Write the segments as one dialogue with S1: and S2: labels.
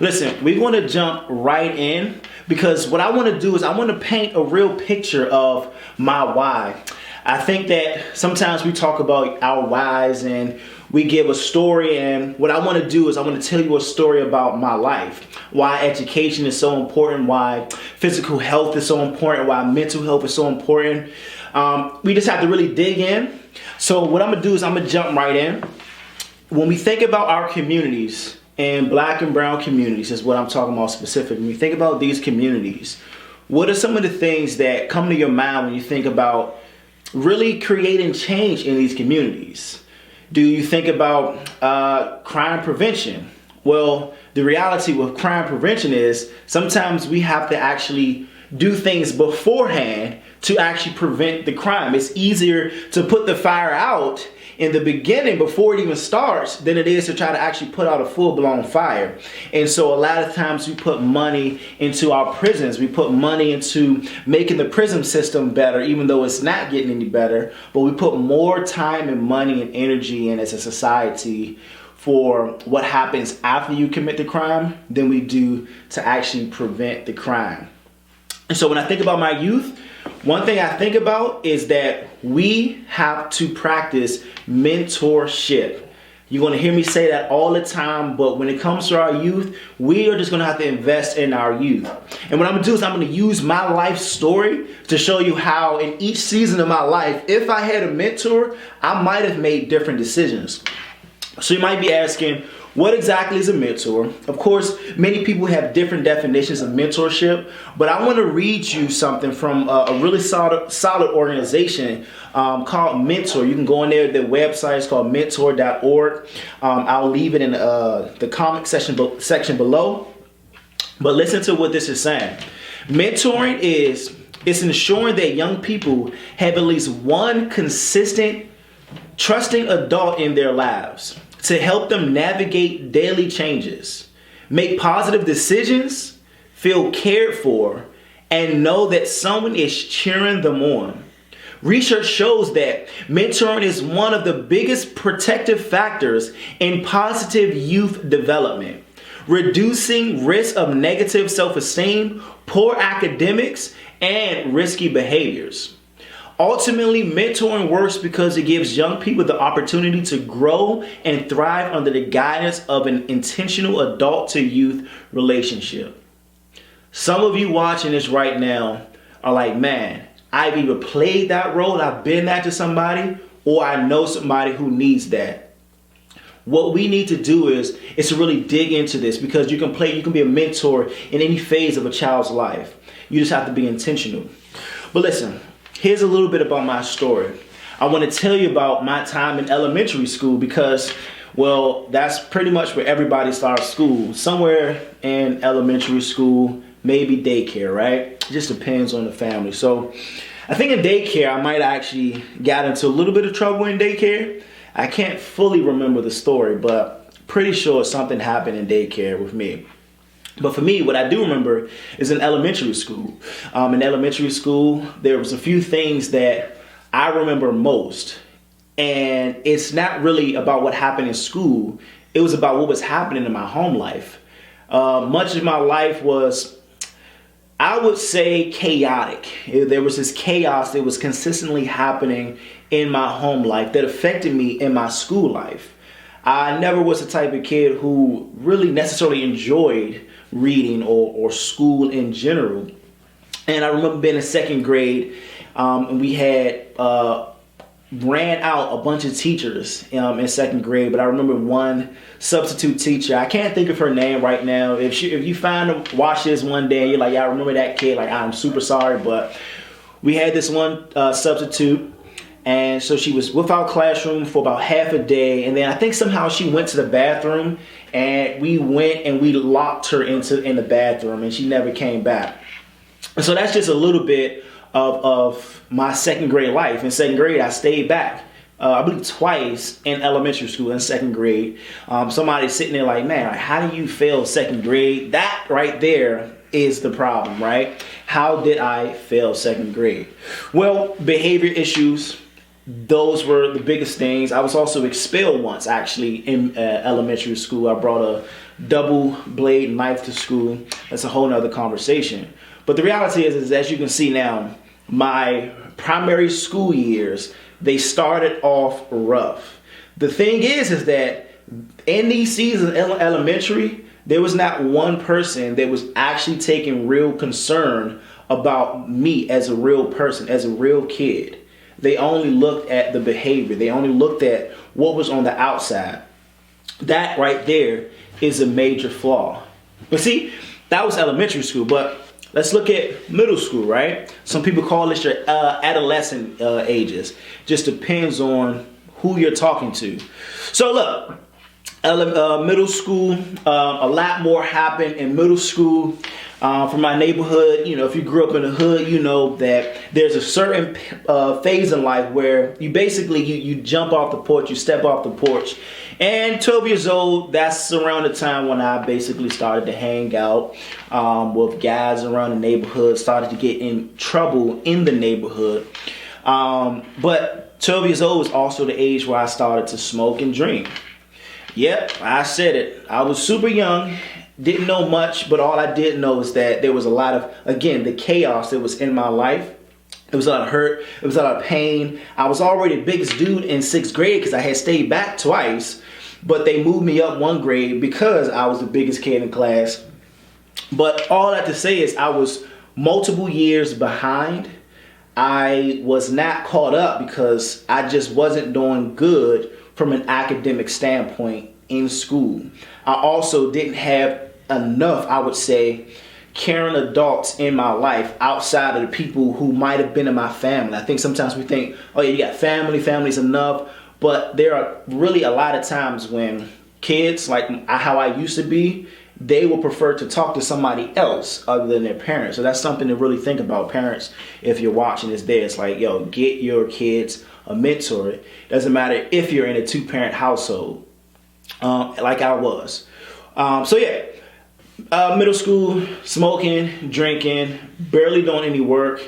S1: Listen, we want to jump right in because what I want to do is I want to paint a real picture of my why. I think that sometimes we talk about our whys and we give a story, and what I want to do is I want to tell you a story about my life. Why education is so important, why physical health is so important, why mental health is so important. We just have to really dig in. So what I'm going to do is I'm going to jump right in. When we think about our communities, and black and brown communities is what I'm talking about specifically. When you think about these communities, what are some of the things that come to your mind when you think about really creating change in these communities? Do you think about crime prevention? Well, the reality with crime prevention is sometimes we have to actually do things beforehand to actually prevent the crime. It's easier to put the fire out in the beginning before it even starts than it is to try to actually put out a full-blown fire. And so a lot of times we put money into our prisons. We put money into making the prison system better, even though it's not getting any better. But we put more time and money and energy in as a society for what happens after you commit the crime than we do to actually prevent the crime. And so when I think about my youth, one thing I think about is that we have to practice mentorship. You're going to hear me say that all the time, but when it comes to our youth, we are just going to have to invest in our youth. And what I'm going to do is I'm going to use my life story to show you how in each season of my life, if I had a mentor, I might have made different decisions. So you might be asking, what exactly is a mentor? Of course, many people have different definitions of mentorship, but I want to read you something from a really solid organization called Mentor. You can go in there, their website is called mentor.org. I'll leave it in the comment section below. But listen to what this is saying. Mentoring it's ensuring that young people have at least one consistent, trusting adult in their lives to help them navigate daily changes, make positive decisions, feel cared for, and know that someone is cheering them on. Research shows that mentoring is one of the biggest protective factors in positive youth development, reducing risk of negative self-esteem, poor academics, and risky behaviors. Ultimately, mentoring works because it gives young people the opportunity to grow and thrive under the guidance of an intentional adult-to-youth relationship. Some of you watching this right now are like, man, I've either played that role, I've been that to somebody, or I know somebody who needs that. What we need to do is to really dig into this, because you can be a mentor in any phase of a child's life. You just have to be intentional. But listen, here's a little bit about my story. I want to tell you about my time in elementary school because, well, that's pretty much where everybody starts school. Somewhere in elementary school, maybe daycare, right? It just depends on the family. So I think in daycare, I might actually got into a little bit of trouble in daycare. I can't fully remember the story, but pretty sure something happened in daycare with me. But for me, what I do remember is in elementary school. In elementary school, there was a few things that I remember most. And it's not really about what happened in school. It was about what was happening in my home life. Much of my life was, I would say, chaotic. There was this chaos that was consistently happening in my home life that affected me in my school life. I never was the type of kid who really necessarily enjoyed reading or school in general. And I remember being in second grade, and we had ran out a bunch of teachers in second grade, but I remember one substitute teacher. I can't think of her name right now. If you find her, watch this one day, you're like, yeah, I remember that kid. Like, I'm super sorry, but we had this one substitute. And so she was with our classroom for about half a day. And then I think somehow she went to the bathroom, and we went and we locked her in the bathroom, and she never came back. And so that's just a little bit of my second grade life. In second grade, I stayed back, I believe twice in elementary school in second grade. Somebody's sitting there like, man, how do you fail second grade? That right there is the problem, right? How did I fail second grade? Well, behavior issues, those were the biggest things. I was also expelled once, actually, in elementary school. I brought a double blade knife to school. That's a whole nother conversation. But the reality is as you can see now, my primary school years, they started off rough. The thing is that in these seasons in elementary, there was not one person that was actually taking real concern about me as a real person, as a real kid. They only looked at the behavior. They only looked at what was on the outside. That right there is a major flaw. But see, that was elementary school, but let's look at middle school, right? Some people call this your adolescent ages. Just depends on who you're talking to. So look, middle school, a lot more happened in middle school. From my neighborhood, you know, if you grew up in the hood, you know that there's a certain phase in life where you basically, you jump off the porch, you step off the porch. And 12 years old, that's around the time when I basically started to hang out with guys around the neighborhood, started to get in trouble in the neighborhood. But 12 years old was also the age where I started to smoke and drink. Yep, I said it. I was super young. Didn't know much, but all I did know is that there was a lot of, again, the chaos that was in my life. It was a lot of hurt. It was a lot of pain. I was already the biggest dude in 6th grade because I had stayed back twice, but they moved me up 1 grade because I was the biggest kid in class. But all that to say is I was multiple years behind. I was not caught up because I just wasn't doing good from an academic standpoint in school. I also didn't have enough, I would say, caring adults in my life outside of the people who might have been in my family. I think sometimes we think, oh yeah, you got family's enough. But there are really a lot of times when kids, like how I used to be, they will prefer to talk to somebody else other than their parents. So that's something to really think about, parents. If you're watching this there, it's like, yo, get your kids a mentor. It doesn't matter if you're in a 2-parent household, like I was. So yeah, middle school, smoking, drinking, barely doing any work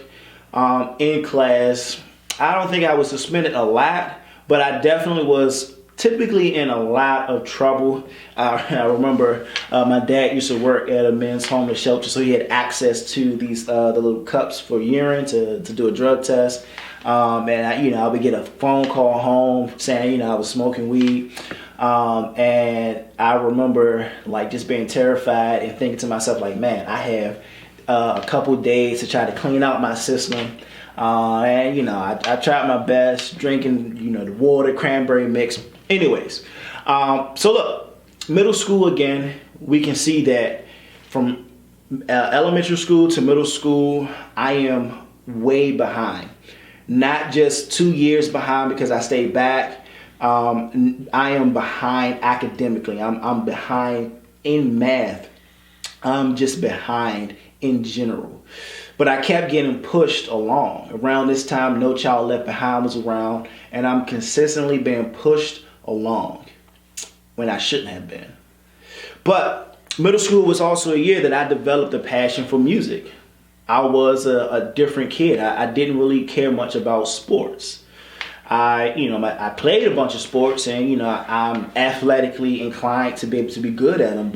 S1: in class. I don't think I was suspended a lot, but I definitely was typically in a lot of trouble. I remember my dad used to work at a men's homeless shelter, so he had access to these the little cups for urine to do a drug test. And I would get a phone call home saying, I was smoking weed. And I remember like just being terrified and thinking to myself, like, man, I have a couple days to try to clean out my system. I tried my best drinking, the water, cranberry mix. Anyways, so look, middle school again, we can see that from elementary school to middle school, I am way behind. Not just 2 years behind because I stayed back. I am behind academically. I'm behind in math. I'm just behind in general. But I kept getting pushed along. Around this time, No Child Left Behind was around, and I'm consistently being pushed along when I shouldn't have been. But middle school was also a year that I developed a passion for music. I was a different kid. I didn't really care much about sports. I played a bunch of sports, and I'm athletically inclined to be able to be good at them.